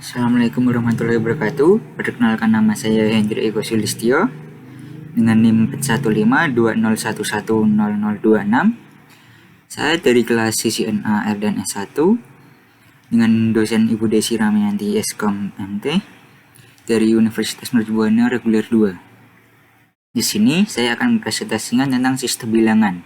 Assalamualaikum warahmatullahi wabarakatuh. Perkenalkan, nama saya Hendri Ego Sulistyo dengan NIM 41520110026. Saya dari kelas CCNA R dan S1 dengan dosen Ibu Desi Ramayanti Eskom MT dari Universitas Mercubuana Reguler 2. Di sini saya akan mempresentasikan tentang sistem bilangan.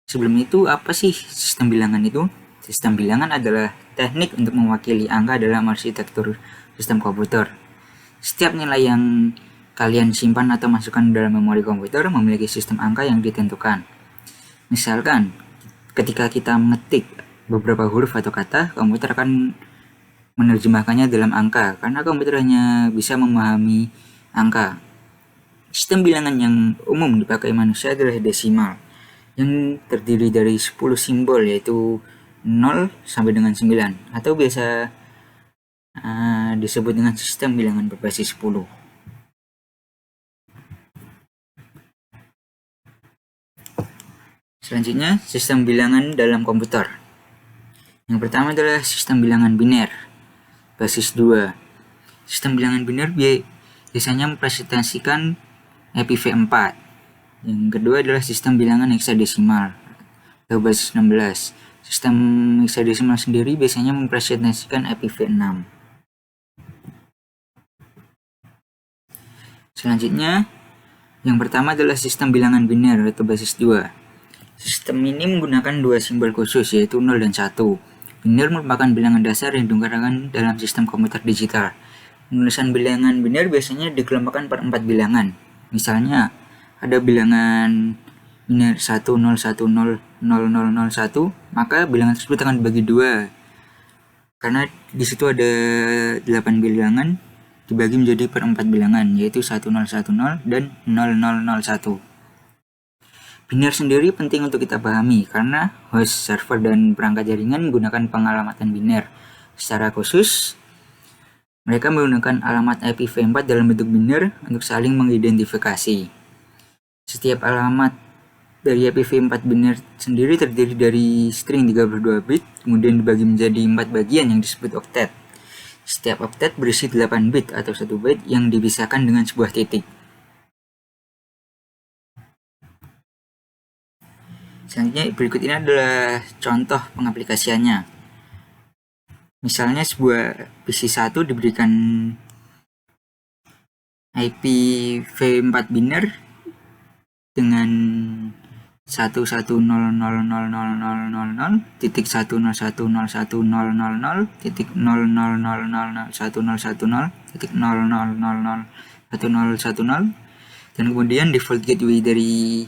Sebelum itu, apa sih sistem bilangan itu? Sistem bilangan adalah teknik untuk mewakili angka dalam arsitektur sistem komputer. Setiap nilai yang kalian simpan atau masukkan dalam memori komputer memiliki sistem angka yang ditentukan. Misalkan, ketika kita mengetik beberapa huruf atau kata, komputer akan menerjemahkannya dalam angka, karena komputer hanya bisa memahami angka. Sistem bilangan yang umum dipakai manusia adalah desimal, yang terdiri dari 10 simbol, yaitu 0 sampai dengan 9, atau biasa disebut dengan sistem bilangan berbasis 10. Selanjutnya, sistem bilangan dalam komputer. Yang pertama adalah sistem bilangan biner, basis 2. Sistem bilangan biner biasanya mempresentasikan EPV4. Yang kedua adalah sistem bilangan heksadesimal atau basis 16. Sistem heksadesimal sendiri biasanya mempresentasikan EPV6. Selanjutnya, yang pertama adalah sistem bilangan biner atau basis 2. Sistem ini menggunakan dua simbol khusus, yaitu 0 dan 1. Biner merupakan bilangan dasar yang digunakan dalam sistem komputer digital. Penulisan bilangan biner biasanya dikelompokkan per 4 bilangan. Misalnya, ada bilangan biner 10100001, maka bilangan tersebut akan dibagi 2. Karena di situ ada 8 bilangan dibagi menjadi per 4 bilangan, yaitu 1010 dan 0001. Biner sendiri penting untuk kita pahami karena host, server, dan perangkat jaringan menggunakan pengalamatan biner. Secara khusus, mereka menggunakan alamat IPv4 dalam bentuk biner untuk saling mengidentifikasi. Setiap alamat dari IPv4 biner sendiri terdiri dari string 32 bit, kemudian dibagi menjadi 4 bagian yang disebut oktet. Setiap oktet berisi 8 bit atau 1 bit yang dipisahkan dengan sebuah titik. Selanjutnya, berikut ini adalah contoh pengaplikasiannya. Misalnya, sebuah PC1 diberikan IPv4 biner dengan 110000000.000001010101010 dan kemudian default gateway dari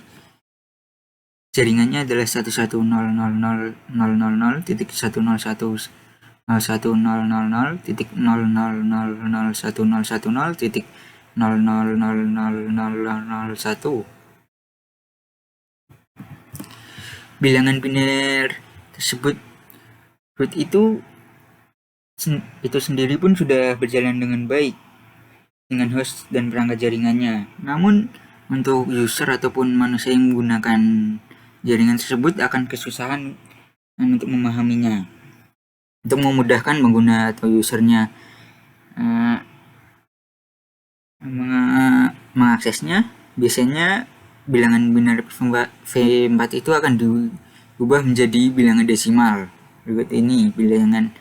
jaringannya adalah 110.0.0.0.0.0.0.0.0.0.0.0.0.0.0.0.0.0.0.0.0.0.0.0.0.0.0.0.0.0.0.0.0.0.0.0.0.0.0.0.0.0.0.0.0.0.0.0.0.0.0.0.0.0.0.0 Bilangan biner tersebut itu sendiri pun sudah berjalan dengan baik dengan host dan perangkat jaringannya. Namun untuk user ataupun manusia yang menggunakan jaringan tersebut akan kesusahan untuk memahaminya. Untuk memudahkan pengguna atau usernya mengaksesnya, biasanya bilangan biner V4 itu akan diubah menjadi bilangan desimal. Berikut ini bilangan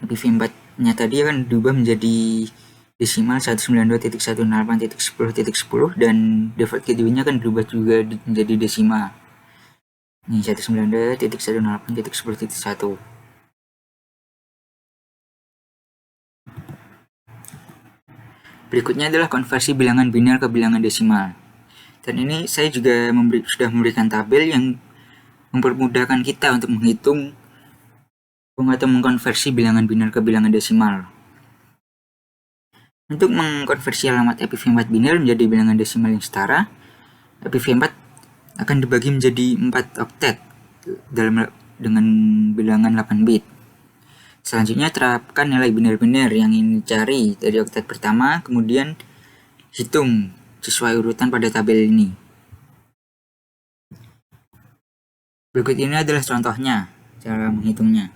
V4-nya tadi akan diubah menjadi desimal 192.18.10.10 dan default gateway-nya akan berubah juga menjadi desimal. Ini 192.18.10.1. Berikutnya adalah konversi bilangan biner ke bilangan desimal. Dan ini saya juga sudah memberikan tabel yang mempermudahkan kita untuk menghitung atau mengkonversi bilangan biner ke bilangan desimal. Untuk mengkonversi alamat IPv4 biner menjadi bilangan desimal yang setara, IPv4 akan dibagi menjadi 4 oktet dengan bilangan 8 bit. Selanjutnya, terapkan nilai biner-biner yang ingin dicari dari oktet pertama, kemudian hitung sesuai urutan pada tabel ini. Berikut ini adalah contohnya cara menghitungnya.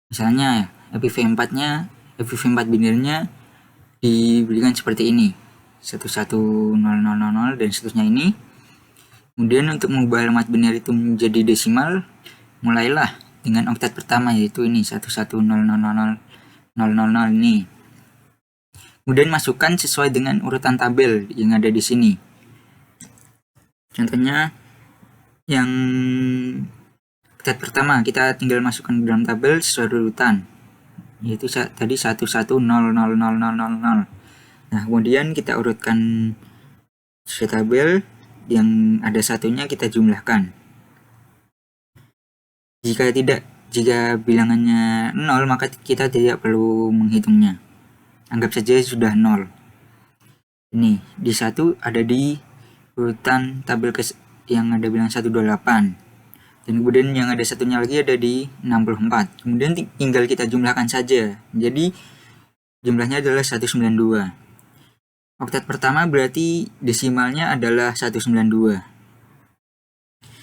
Misalnya, FIV4 binarnya diberikan seperti ini, 110000 dan seterusnya ini. Kemudian untuk mengubah alamat binar itu menjadi desimal, mulailah dengan oktat pertama, yaitu ini 11000000 ini. Kemudian masukkan sesuai dengan urutan tabel yang ada di sini. Contohnya yang oktat pertama kita tinggal masukkan ke dalam tabel sesuai urutan, yaitu tadi 11000000. Nah, kemudian kita urutkan sesuai tabel, yang ada satunya kita jumlahkan. Jika bilangannya 0, maka kita tidak perlu menghitungnya. Anggap saja sudah 0. Ini di 1 ada di urutan tabel yang ada bilangan 128. Dan kemudian yang ada satunya lagi ada di 64. Kemudian tinggal kita jumlahkan saja. Jadi jumlahnya adalah 192. Oktat pertama berarti desimalnya adalah 192.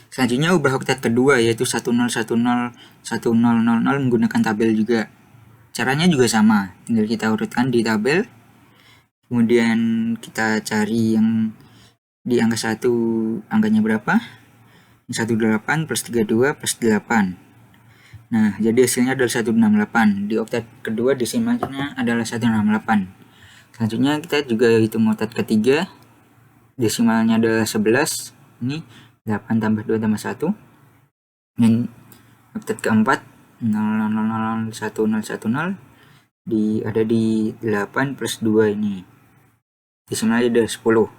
Selanjutnya ubah oktat kedua, yaitu 10101000 menggunakan tabel juga. Caranya juga sama, tinggal kita urutkan di tabel. Kemudian kita cari yang di angka 1 angkanya berapa. 18 plus 32 plus 8. Nah, jadi hasilnya adalah 168. Di oktat kedua desimalnya adalah 168. Selanjutnya kita juga hitung oktat ketiga, desimalnya adalah 11. Ini 8 tambah 2 tambah 1. Dan oktat keempat 00001010 ada di 8 plus 2 ini. Desimalnya ada 10.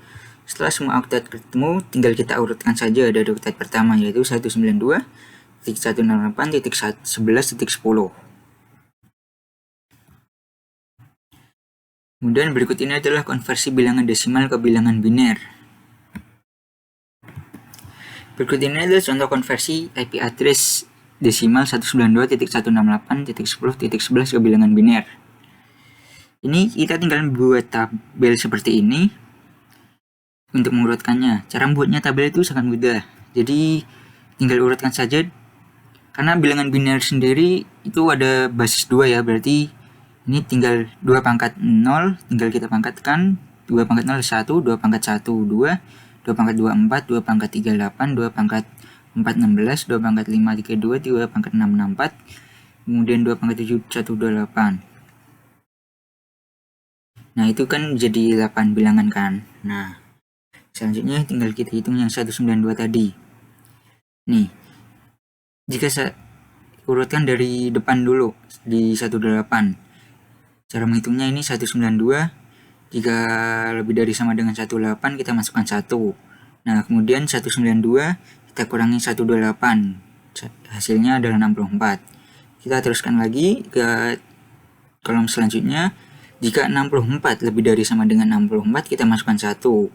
Setelah semua oktat ketemu, tinggal kita urutkan saja dari oktat pertama, yaitu 192.168.11.10. Kemudian berikut ini adalah konversi bilangan desimal ke bilangan biner. Berikut ini adalah contoh konversi IP address desimal 192.168.10.11 ke bilangan biner. Ini kita tinggal membuat tabel seperti ini untuk mengurutkannya. Cara membuatnya tabel itu sangat mudah. Jadi tinggal urutkan saja. Karena bilangan biner sendiri itu ada basis 2 ya, berarti ini tinggal 2 pangkat 0, tinggal kita pangkatkan. 2 pangkat 0 1, 2 pangkat 1 2, 2 pangkat 2 4, 2 pangkat 3 8, 2 pangkat 4 16, 2 pangkat 5 32, 3 pangkat 6 64, kemudian 2 pangkat 7 1 28. Nah, itu kan jadi 8 bilangan kan. Nah, selanjutnya tinggal kita hitung yang 192 tadi. Nih, jika saya urutkan dari depan dulu di 128. Cara menghitungnya ini 192, jika lebih dari sama dengan 18 kita masukkan 1. Nah, kemudian 192 kita kurangi 128, hasilnya adalah 64. Kita teruskan lagi ke kolom selanjutnya. Jika 64 lebih dari sama dengan 64, kita masukkan 1.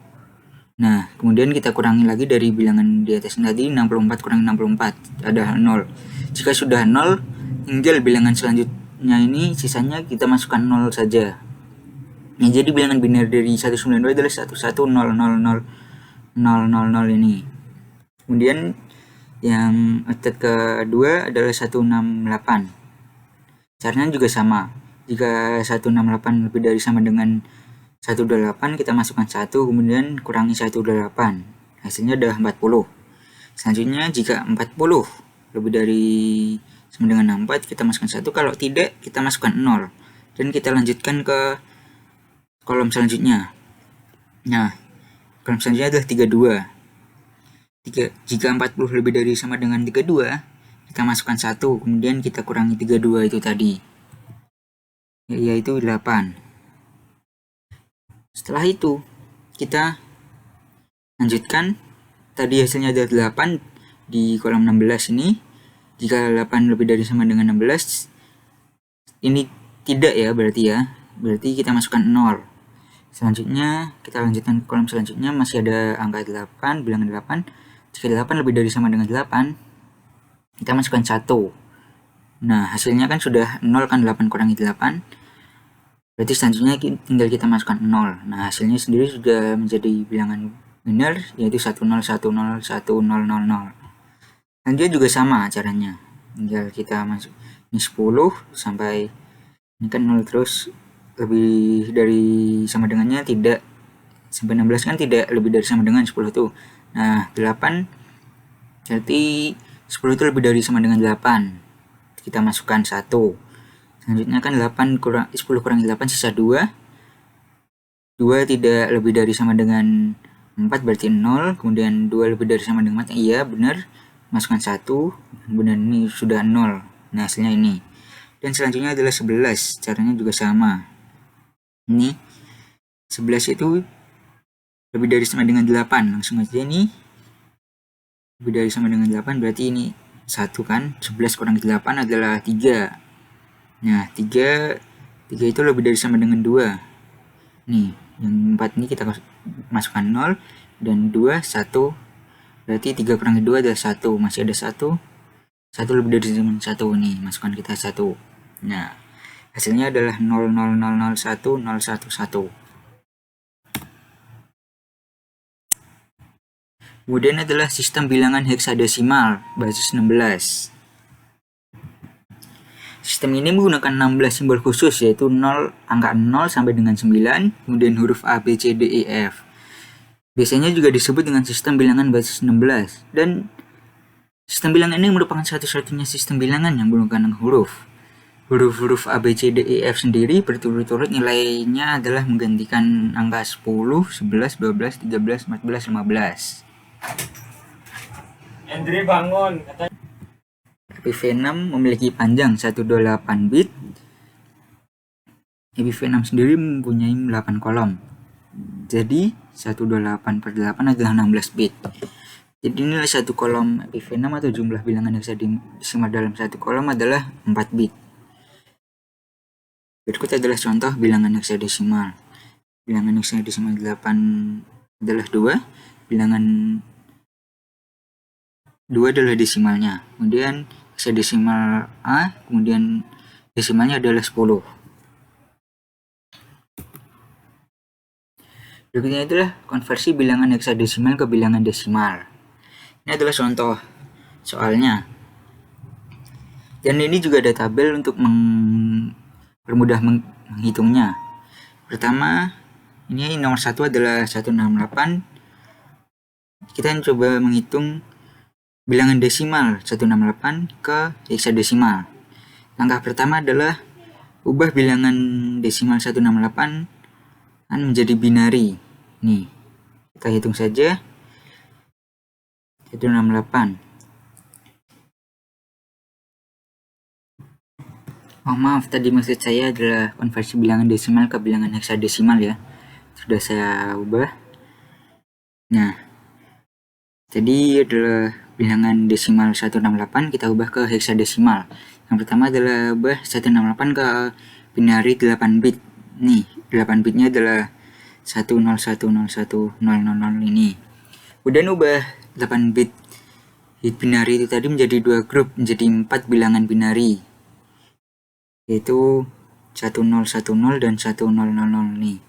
Nah, kemudian kita kurangi lagi dari bilangan di atas tadi, 64 kurangi 64 ada 0. Jika sudah 0, tinggal bilangan selanjutnya ini sisanya kita masukkan 0 saja. Nah, jadi bilangan biner dari 192 adalah 11000000 ini. Kemudian yang oktat kedua adalah 168. Caranya juga sama. Jika 168 lebih dari sama dengan 128, kita masukkan 1, kemudian kurangi 128. Hasilnya adalah 40. Selanjutnya jika 40 lebih dari sama dengan 64, kita masukkan 1. Kalau tidak, kita masukkan 0. Dan kita lanjutkan ke kolom selanjutnya. Nah, kolom selanjutnya adalah 32. Jika 40 lebih dari sama dengan 32, kita masukkan 1, kemudian kita kurangi 32 itu tadi, yaitu 8. Setelah itu, kita lanjutkan. Tadi hasilnya adalah 8 di kolom 16 ini. Jika 8 lebih dari sama dengan 16, ini tidak ya, berarti kita masukkan 0. Selanjutnya kita lanjutkan ke kolom selanjutnya, masih ada angka 8, bilangan 8. Jika 8 lebih dari sama dengan 8, kita masukkan 1. Nah, hasilnya kan sudah 0 kan, 8 kurangi 8. Berarti selanjutnya tinggal kita masukkan 0. Nah, hasilnya sendiri sudah menjadi bilangan benar, yaitu 10101000. Dan dia juga sama caranya. Tinggal kita masuk ini 10 sampai Ini kan 0 terus, lebih dari sama dengannya tidak, sampai 16 kan tidak lebih dari sama dengan 10 tuh. Nah 8 berarti 10 itu lebih dari sama dengan 8, kita masukkan 1. Selanjutnya kan 8 kurang 10 kurangi 8 sisa 2. 2 tidak lebih dari sama dengan 4 berarti 0. Kemudian 2 lebih dari sama dengan 4, iya benar, masukkan 1. Kemudian ini sudah 0. Nah hasilnya ini. Dan selanjutnya adalah 11, caranya juga sama. Ini 11 itu lebih dari sama dengan 8, langsung aja nih. Lebih dari sama dengan 8 berarti ini 1 kan. 11 kurangi 8 adalah 3. Nah 3 itu lebih dari sama dengan 2. Nih yang 4 ini kita masukkan 0, dan 2 1, berarti 3 kurangi 2 adalah 1, masih ada 1 lebih dari sama dengan 1 nih, masukkan kita 1. Nah hasilnya adalah 0,0001011. Kemudian adalah sistem bilangan heksadesimal basis 16. Sistem ini menggunakan 16 simbol khusus, yaitu 0, angka 0 sampai dengan 9, kemudian huruf A, B, C, D, E, F. Biasanya juga disebut dengan sistem bilangan basis 16, dan sistem bilangan ini merupakan satu-satunya sistem bilangan yang menggunakan huruf. Huruf-huruf A, B, C, D, E, F sendiri berturut-turut nilainya adalah menggantikan angka 10, 11, 12, 13, 14, 15. Andre bangun. EPv6 memiliki panjang 128 bit. EPv6 sendiri mempunyai 8 kolom. Jadi 128/8 adalah 16 bit. Jadi nilai satu kolom EPv6 atau jumlah bilangan heksadesimal dalam satu kolom adalah 4 bit. Berikut adalah contoh bilangan heksadesimal. Bilangan heksadesimal 8 adalah 2. Bilangan 2 adalah desimalnya. Kemudian heksadesimal A, kemudian desimalnya adalah 10. Berikutnya adalah konversi bilangan heksadesimal ke bilangan desimal. Ini adalah contoh soalnya. Dan ini juga ada tabel untuk mempermudah menghitungnya. Pertama, ini nomor 1 adalah 168. Kita coba menghitung bilangan desimal 168 ke heksadesimal. Langkah pertama adalah ubah bilangan desimal 168 menjadi binari. Nih, kita hitung saja. 168. Oh maaf, tadi maksud saya adalah konversi bilangan desimal ke bilangan heksadesimal ya. Sudah saya ubah. Nah, jadi adalah bilangan desimal 168 kita ubah ke heksadesimal. Yang pertama adalah ubah 168 ke binari 8 bit. Nih, 8 bitnya adalah 101010000 ini. Kemudian ubah 8 bit binari itu tadi menjadi 2 grup, menjadi 4 bilangan binari, yaitu 1010 dan 1000 nih.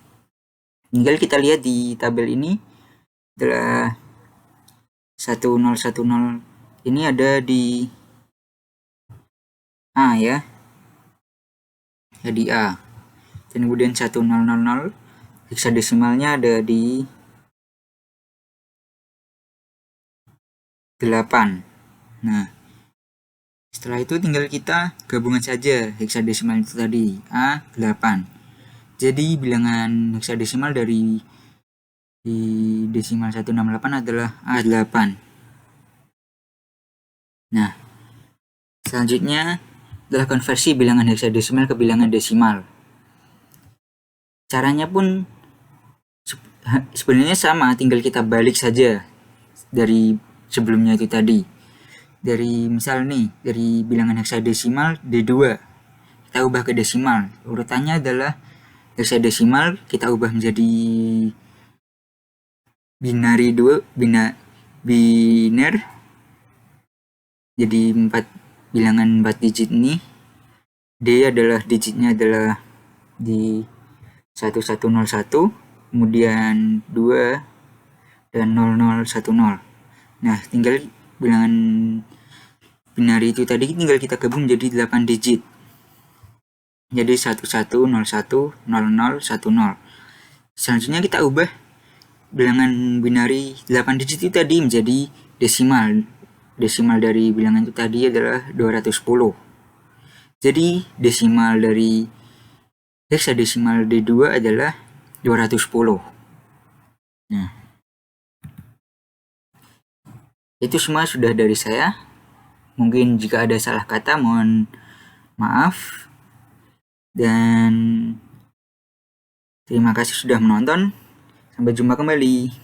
Tinggal kita lihat di tabel ini adalah 1010 ini ada di A ya. Di A. Dan kemudian 1000 heksadesimalnya ada di 8. Nah, setelah itu tinggal kita gabungan saja heksadesimal itu tadi, A8. Jadi bilangan heksadesimal dari desimal 168 adalah A8. Nah, selanjutnya adalah konversi bilangan heksadesimal ke bilangan desimal. Caranya pun sebenarnya sama, tinggal kita balik saja dari sebelumnya itu tadi. Dari misal nih, dari bilangan heksadesimal D2 kita ubah ke desimal. Urutannya adalah heksadesimal kita ubah menjadi binari 2, biner. Jadi 4 bilangan 4 digit nih. D adalah digitnya adalah di 1101, kemudian 2 dan 0010. Nah, tinggal bilangan binari itu tadi tinggal kita gabung menjadi 8 digit. jadi 11010010. Selanjutnya kita ubah bilangan binari 8 digit itu tadi menjadi desimal. Desimal dari bilangan itu tadi adalah 210. Jadi desimal dari hexadesimal D2 adalah 210. Nah, itu semua sudah dari saya. Mungkin jika ada salah kata mohon maaf. Dan terima kasih sudah menonton. Sampai jumpa kembali.